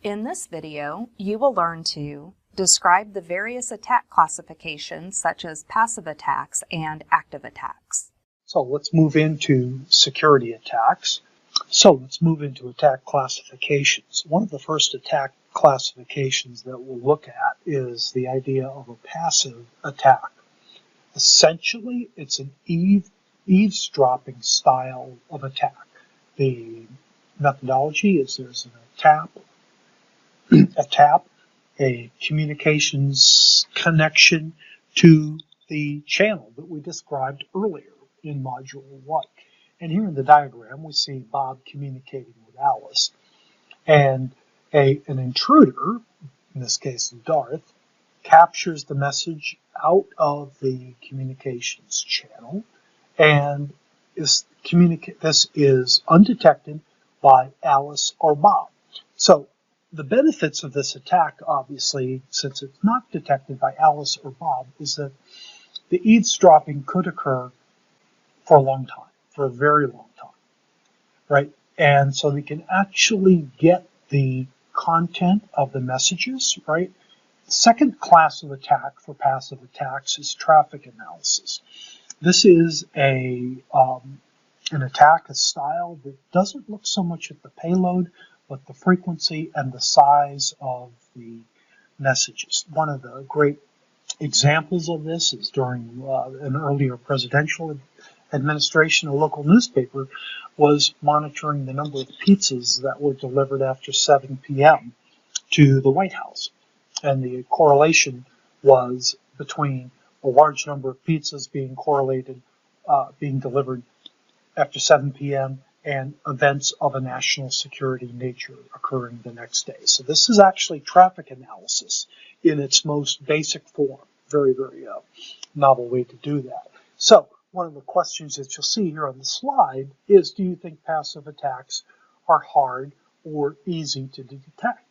In this video, you will learn to describe the various attack classifications such as passive attacks and active attacks. So let's move into security attacks. So let's move into attack classifications. One of the first attack classifications that we'll look at is the idea of a passive attack. Essentially, it's an eavesdropping style of attack. The methodology is there's a communications connection to the channel that we described earlier in Module 1. And here in the diagram, we see Bob communicating with Alice. And an intruder, in this case Darth, captures the message out of the communications channel, and this is undetected by Alice or Bob. So the benefits of this attack, obviously, since it's not detected by Alice or Bob, is that the eavesdropping could occur for a long time, for a very long time, right? And so they can actually get the content of the messages, right? The second class of attack for passive attacks is traffic analysis. This is an attack, a style that doesn't look so much at the payload, but the frequency and the size of the messages. One of the great examples of this is during an earlier presidential administration. A local newspaper was monitoring the number of pizzas that were delivered after 7 p.m. to the White House. And the correlation was between a large number of pizzas being delivered after 7 p.m. and events of a national security nature occurring the next day. So this is actually traffic analysis in its most basic form. Very, very novel way to do that. So one of the questions that you'll see here on the slide is, do you think passive attacks are hard or easy to detect?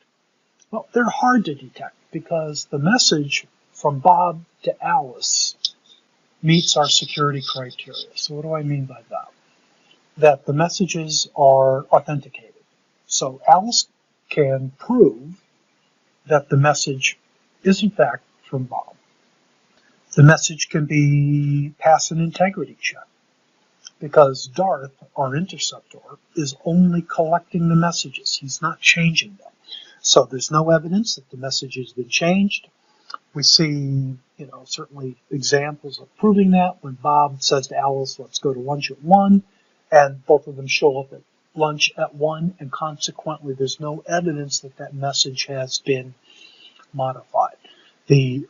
Well, they're hard to detect because the message from Bob to Alice meets our security criteria. So what do I mean by that? That the messages are authenticated. So Alice can prove that the message is in fact from Bob. The message can be pass an integrity check because Darth, our interceptor, is only collecting the messages. He's not changing them. So there's no evidence that the message has been changed. We see, certainly examples of proving that when Bob says to Alice, let's go to lunch at 1, and both of them show up at lunch at 1, and consequently there's no evidence that that message has been modified. The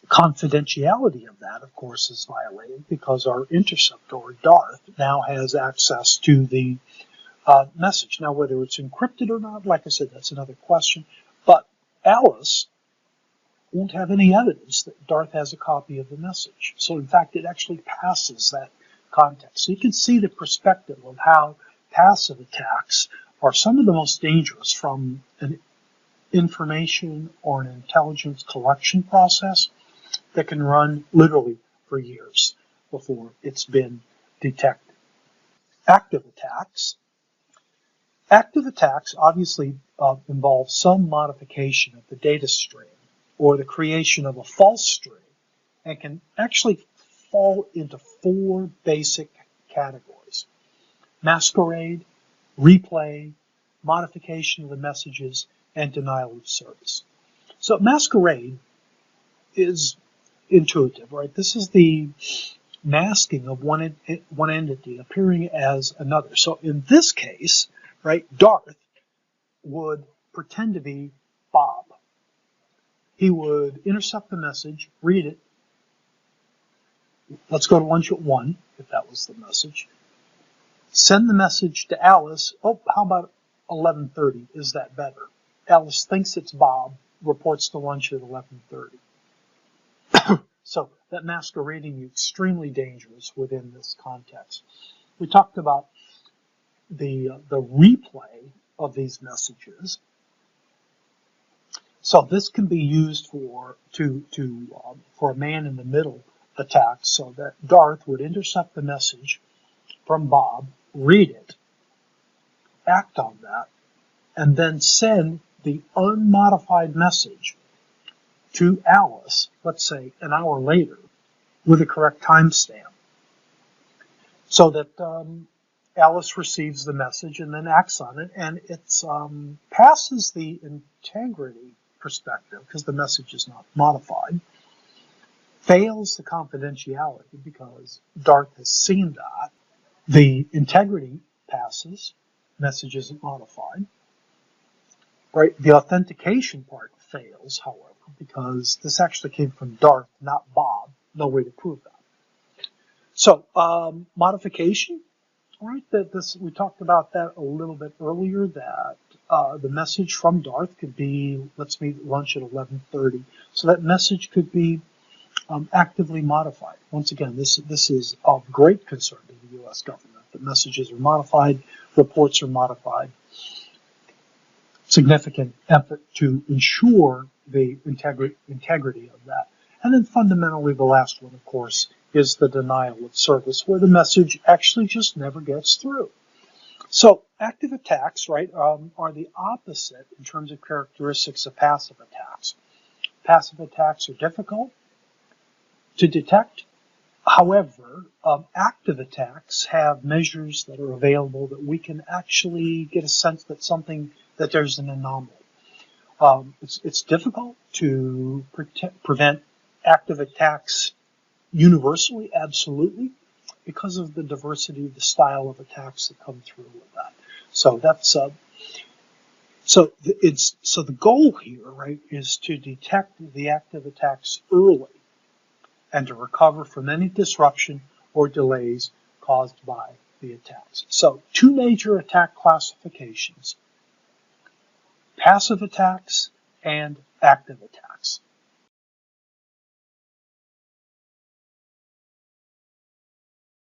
confidentiality of that, of course, is violated because our interceptor, Darth, now has access to the message. Now, whether it's encrypted or not, like I said, that's another question. But Alice won't have any evidence that Darth has a copy of the message. So, in fact, it actually passes that context. So you can see the perspective of how passive attacks are some of the most dangerous from an information or an intelligence collection process that can run literally for years before it's been detected. Active attacks. Active attacks obviously involve some modification of the data stream or the creation of a false stream and can actually fall into 4 basic categories: masquerade, replay, modification of the messages, and denial of service. So masquerade is intuitive, right? This is the masking of one entity appearing as another. So in this case, right, Darth would pretend to be Bob. He would intercept the message, read it, let's go to lunch at 1, if that was the message, send the message to Alice, oh, how about 11:30, is that better? Alice thinks it's Bob, reports to lunch at 11:30. So that masquerading is extremely dangerous within this context. We talked about the replay of these messages. So this can be used for a man-in-the-middle attack, so that Darth would intercept the message from Bob, read it, act on that, and then send the unmodified message to Alice, let's say an hour later, with a correct timestamp, so that Alice receives the message and then acts on it, and it passes the integrity perspective because the message is not modified, fails the confidentiality because Darth has seen that, the integrity passes, message isn't modified, right? The authentication part fails, however, because this actually came from Darth, not Bob. No way to prove that. So, modification, right? We talked about that a little bit earlier, that the message from Darth could be, let's meet at lunch at 11:30. So that message could be actively modified. Once again, this is of great concern to the U.S. government. The messages are modified, reports are modified. Significant effort to ensure the integrity of that. And then fundamentally, the last one, of course, is the denial of service, where the message actually just never gets through. So active attacks, right, are the opposite in terms of characteristics of passive attacks. Passive attacks are difficult to detect. However, active attacks have measures that are available that we can actually get a sense that there's an anomaly. It's difficult to prevent active attacks universally, absolutely, because of the diversity of the style of attacks that come through with that. So that's so the goal here, right, is to detect the active attacks early and to recover from any disruption or delays caused by the attacks. So two major attack classifications: passive attacks and active attacks.